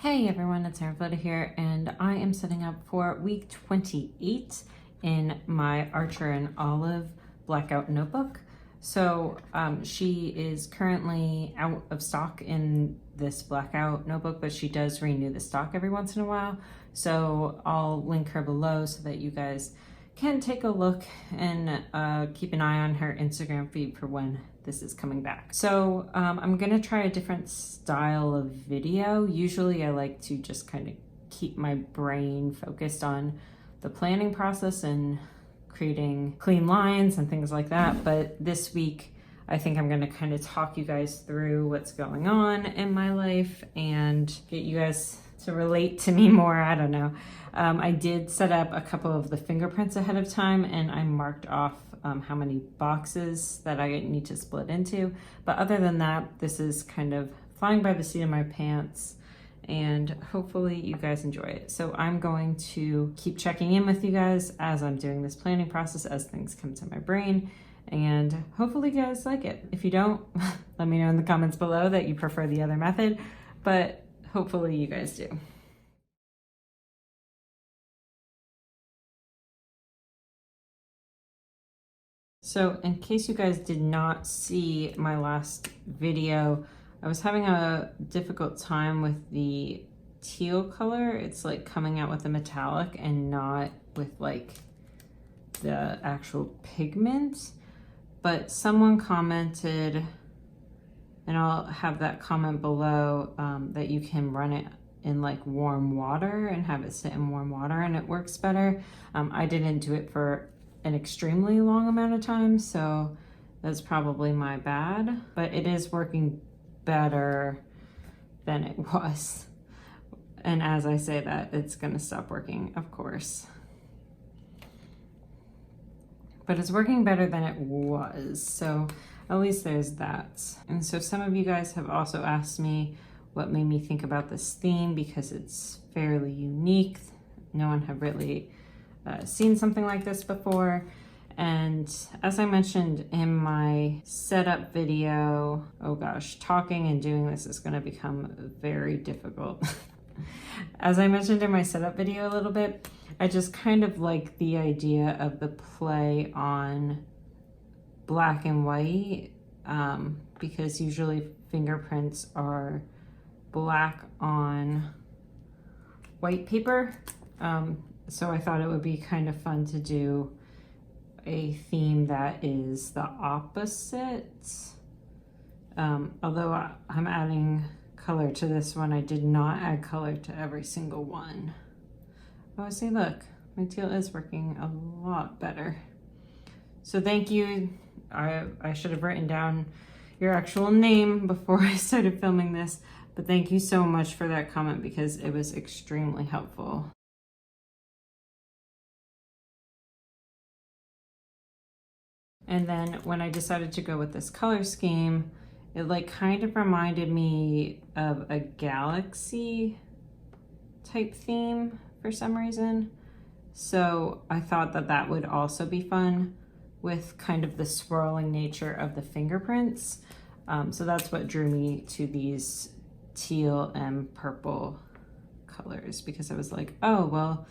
Hey everyone, it's Arvada here, and I am setting up for week 28 in my Archer and Olive Blackout notebook. So she is currently out of stock in this Blackout notebook, but she does renew the stock every once in a while. So I'll link her below so that you guys can take a look and keep an eye on her Instagram feed for when this is coming back. So I'm gonna try a different style of video. Usually I like to just kind of keep my brain focused on the planning process and creating clean lines and things like that. But this week, I think I'm gonna kind of talk you guys through what's going on in my life and get you guys to relate to me more. I don't know. I did set up a couple of the fingerprints ahead of time, and I marked off how many boxes that I need to split into. But other than that, this is kind of flying by the seat of my pants, and hopefully you guys enjoy it. So I'm going to keep checking in with you guys as I'm doing this planning process, as things come to my brain, and hopefully you guys like it. If you don't, let me know in the comments below that you prefer the other method, but hopefully you guys do. So in case you guys did not see my last video, I was having a difficult time with the teal color. It's like coming out with a metallic and not with like the actual pigment. But someone commented, and I'll have that comment below, that you can run it in like warm water and have it sit in warm water and it works better. I didn't do it for an extremely long amount of time, so that's probably my bad, but it is working better than it was. And as I say that, it's gonna stop working, of course. But it's working better than it was, so at least there's that. And so some of you guys have also asked me what made me think about this theme, because it's fairly unique. No one have really seen something like this before. And as I mentioned in my setup video, oh gosh, talking and doing this is gonna become very difficult. As I mentioned in my setup video a little bit, I just kind of like the idea of the play on black and white, because usually fingerprints are black on white paper. So I thought it would be kind of fun to do a theme that is the opposite. Although I'm adding color to this one, I did not add color to every single one. Oh, see, look, my teal is working a lot better. So thank you. I should have written down your actual name before I started filming this, but thank you so much for that comment, because it was extremely helpful. And then when I decided to go with this color scheme, it like kind of reminded me of a galaxy type theme for some reason. So I thought that that would also be fun with kind of the swirling nature of the fingerprints. So that's what drew me to these teal and purple colors, because I was like, oh, well,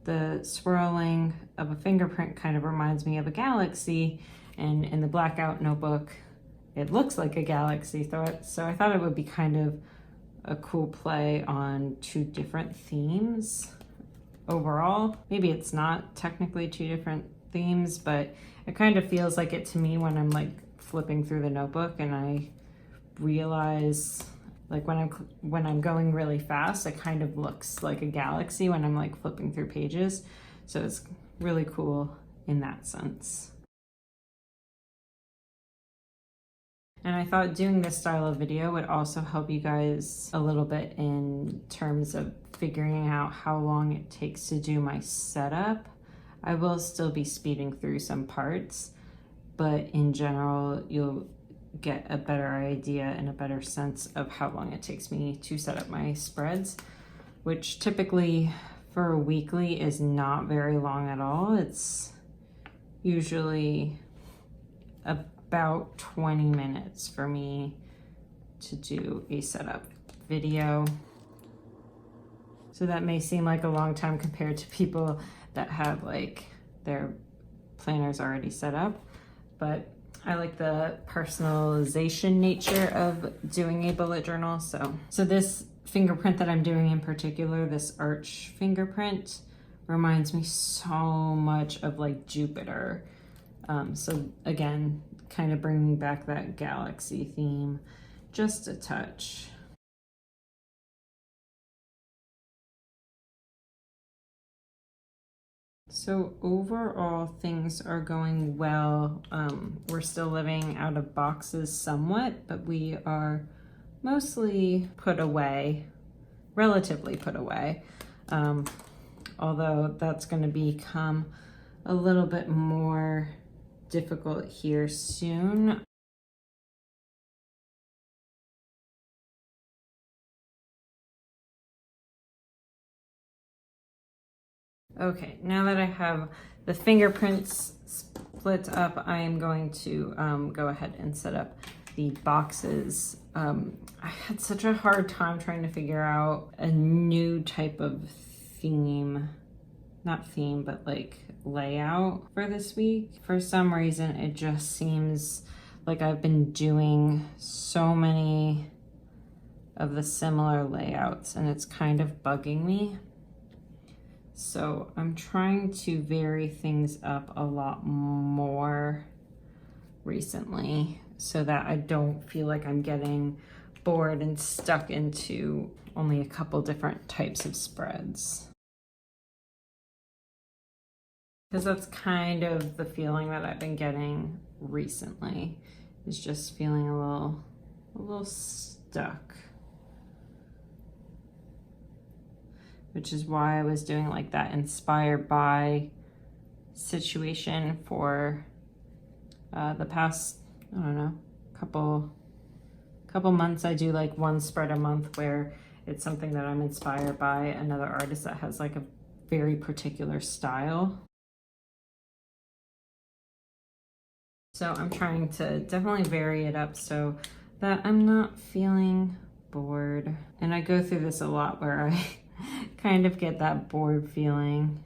the swirling of a fingerprint kind of reminds me of a galaxy. And in the Blackout notebook, it looks like a galaxy. So I thought it would be kind of a cool play on two different themes overall. Maybe it's not technically two different themes, but it kind of feels like it to me when I'm like flipping through the notebook and I realize, like when I'm going really fast, it kind of looks like a galaxy when I'm like flipping through pages. So it's really cool in that sense. And I thought doing this style of video would also help you guys a little bit in terms of figuring out how long it takes to do my setup. I will still be speeding through some parts, but in general, you'll get a better idea and a better sense of how long it takes me to set up my spreads, which typically for a weekly is not very long at all. It's usually about 20 minutes for me to do a setup video. So that may seem like a long time compared to people that have like their planners already set up, but I like the personalization nature of doing a bullet journal. So this fingerprint that I'm doing in particular, this arch fingerprint, reminds me so much of like Jupiter. So again, kind of bringing back that galaxy theme, just a touch. So overall, things are going well. We're still living out of boxes somewhat, but we are mostly put away, relatively put away. Although that's going to become a little bit more difficult here soon. Okay, now that I have the fingerprints split up, I am going to go ahead and set up the boxes. I had such a hard time trying to figure out a new type of theme, not theme, but like layout for this week. For some reason, it just seems like I've been doing so many of the similar layouts and it's kind of bugging me. So I'm trying to vary things up a lot more recently so that I don't feel like I'm getting bored and stuck into only a couple different types of spreads. Because that's kind of the feeling that I've been getting recently, is just feeling a little stuck. Which is why I was doing like that inspired by situation for the past, I don't know, couple months. I do like one spread a month where it's something that I'm inspired by another artist that has like a very particular style. So I'm trying to definitely vary it up so that I'm not feeling bored. And I go through this a lot where I kind of get that bored feeling,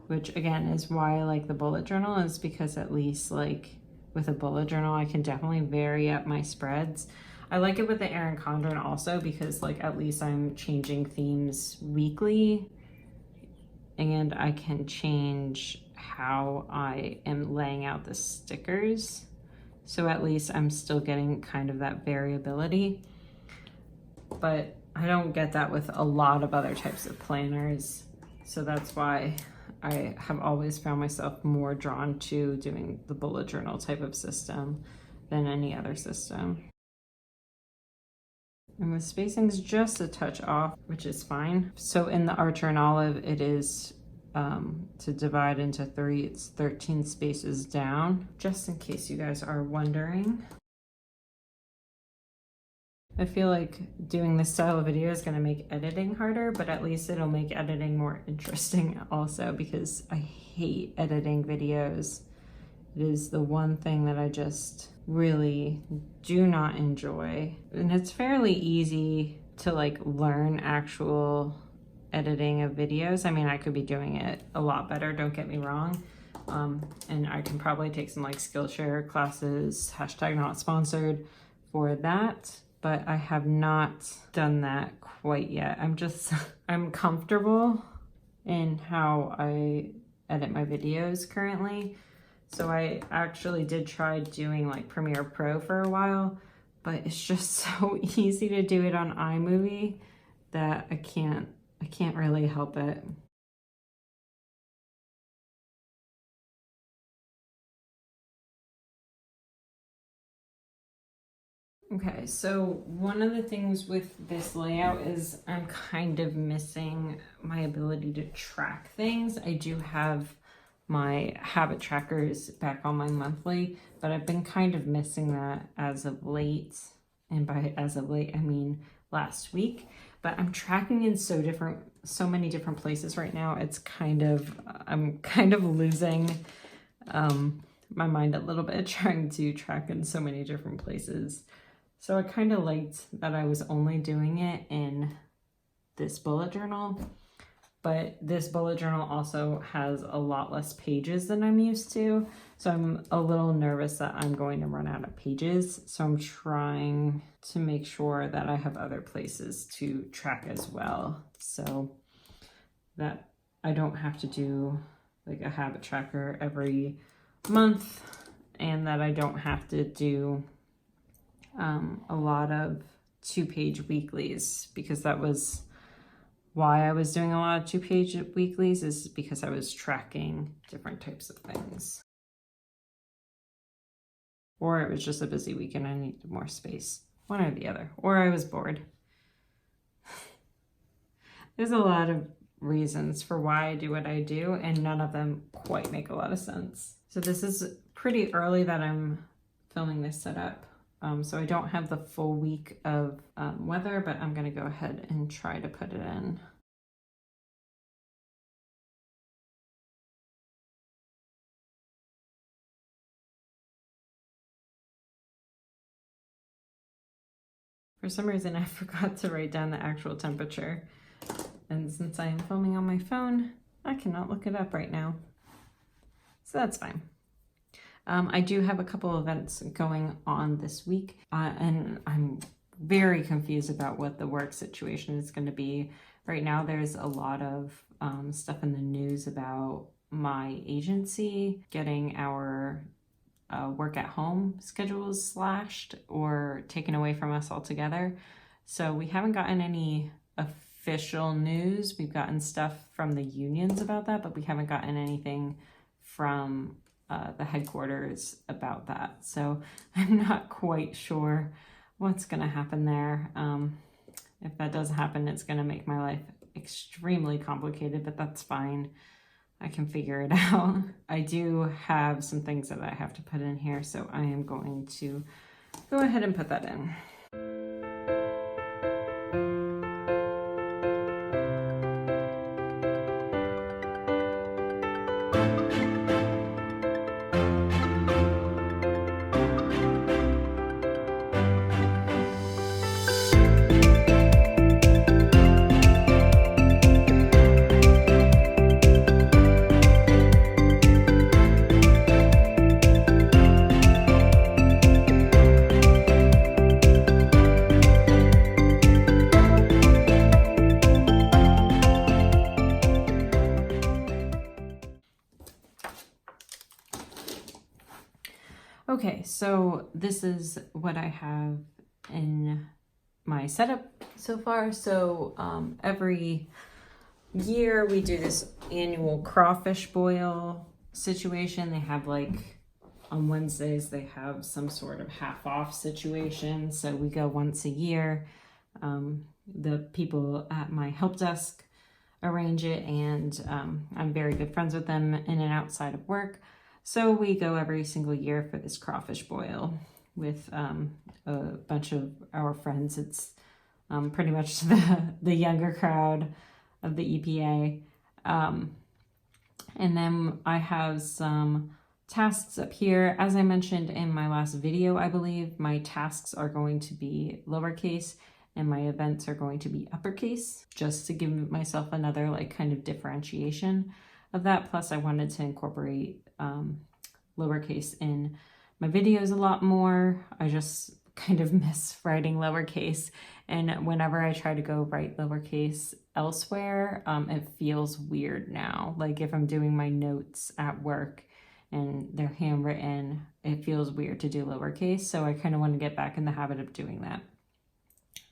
which again is why I like the bullet journal, is because at least like with a bullet journal I can definitely vary up my spreads. I like it with the Erin Condren also because like at least I'm changing themes weekly and I can change how I am laying out the stickers. So at least I'm still getting kind of that variability, but I don't get that with a lot of other types of planners. So that's why I have always found myself more drawn to doing the bullet journal type of system than any other system. And the spacing's just a touch off, which is fine. So in the Archer and Olive, it is to divide into 3, it's 13 spaces down, just in case you guys are wondering. I feel like doing this style of video is going to make editing harder, but at least it'll make editing more interesting also, because I hate editing videos. It is the one thing that I just really do not enjoy. And it's fairly easy to like learn actual editing of videos. I mean, I could be doing it a lot better, don't get me wrong. And I can probably take some like Skillshare classes, #not-sponsored, for that. But I have not done that quite yet. I'm comfortable in how I edit my videos currently. So I actually did try doing like Premiere Pro for a while, but it's just so easy to do it on iMovie that I can't really help it. Okay, so one of the things with this layout is I'm kind of missing my ability to track things. I do have my habit trackers back on my monthly, but I've been kind of missing that as of late. And by as of late, I mean last week. But I'm tracking in so many different places right now. It's I'm kind of losing my mind a little bit trying to track in so many different places. So I kind of liked that I was only doing it in this bullet journal, but this bullet journal also has a lot less pages than I'm used to. So I'm a little nervous that I'm going to run out of pages. So I'm trying to make sure that I have other places to track as well, so that I don't have to do like a habit tracker every month, and that I don't have to do a lot of 2-page weeklies, because that was why I was doing a lot of 2-page weeklies, is because I was tracking different types of things. Or it was just a busy week and I needed more space. One or the other. Or I was bored. There's a lot of reasons for why I do what I do, and none of them quite make a lot of sense. So this is pretty early that I'm filming this setup. So I don't have the full week of weather, but I'm going to go ahead and try to put it in. For some reason, I forgot to write down the actual temperature. And since I am filming on my phone, I cannot look it up right now. So that's fine. I do have a couple events going on this week, and I'm very confused about what the work situation is going to be. Right now, there's a lot of stuff in the news about my agency getting our work at home schedules slashed or taken away from us altogether. So we haven't gotten any official news. We've gotten stuff from the unions about that, but we haven't gotten anything from the headquarters about that. So I'm not quite sure what's going to happen there. If that does happen, it's going to make my life extremely complicated, but that's fine. I can figure it out. I do have some things that I have to put in here, so I am going to go ahead and put that in. Okay, so this is what I have in my setup so far. So every year we do this annual crawfish boil situation. They have like on Wednesdays, they have some sort of half off situation. So we go once a year. The people at my help desk arrange it, and I'm very good friends with them in and outside of work. So we go every single year for this crawfish boil with a bunch of our friends. It's pretty much the younger crowd of the EPA. And then I have some tasks up here. As I mentioned in my last video, I believe my tasks are going to be lowercase and my events are going to be uppercase, just to give myself another like kind of differentiation of that. Plus I wanted to incorporate lowercase in my videos a lot more. I just kind of miss writing lowercase, and whenever I try to go write lowercase elsewhere, it feels weird now. Like if I'm doing my notes at work and they're handwritten, it feels weird to do lowercase. So I kind of want to get back in the habit of doing that.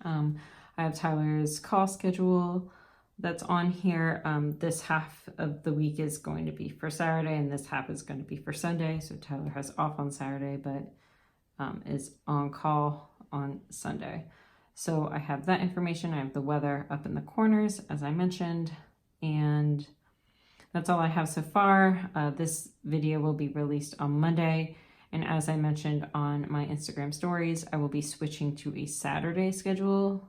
I have Tyler's call schedule that's on here. This half of the week is going to be for Saturday, and this half is going to be for Sunday. So Tyler has off on Saturday, but is on call on Sunday. So I have that information. I have the weather up in the corners, as I mentioned, and that's all I have so far. This video will be released on Monday. And as I mentioned on my Instagram stories, I will be switching to a Saturday schedule,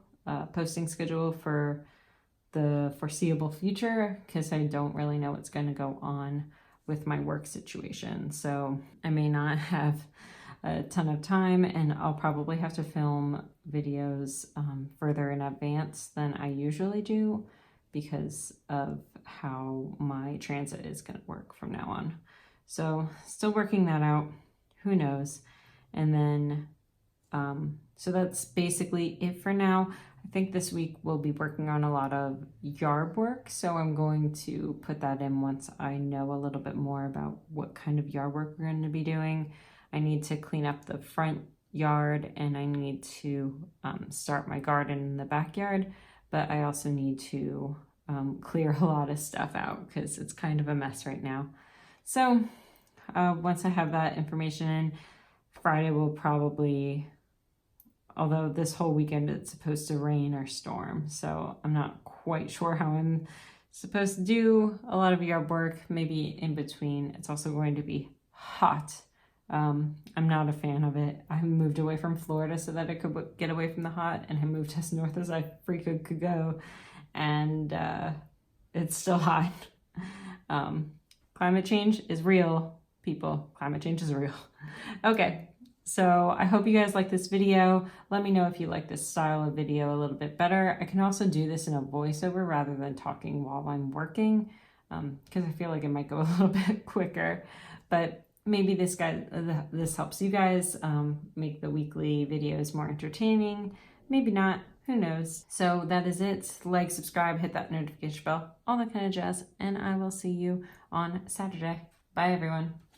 posting schedule for the foreseeable future, because I don't really know what's going to go on with my work situation. So I may not have a ton of time, and I'll probably have to film videos further in advance than I usually do because of how my transit is going to work from now on. So still working that out. Who knows? And then, so that's basically it for now. I think this week we'll be working on a lot of yard work, so I'm going to put that in once I know a little bit more about what kind of yard work we're going to be doing. I need to clean up the front yard, and I need to start my garden in the backyard, but I also need to clear a lot of stuff out because it's kind of a mess right now. So once I have that information in, Friday will probably, although this whole weekend it's supposed to rain or storm, so I'm not quite sure how I'm supposed to do a lot of yard work, maybe in between. It's also going to be hot. I'm not a fan of it. I moved away from Florida so that I could get away from the hot, and I moved as north as I freaking could go, and it's still hot. Climate change is real, people. Climate change is real. Okay. So I hope you guys like this video. Let me know if you like this style of video a little bit better. I can also do this in a voiceover rather than talking while I'm working, because I feel like it might go a little bit quicker. But maybe this helps you guys make the weekly videos more entertaining. Maybe not. Who knows? So that is it. Like, subscribe, hit that notification bell, all that kind of jazz, and I will see you on Saturday. Bye, everyone.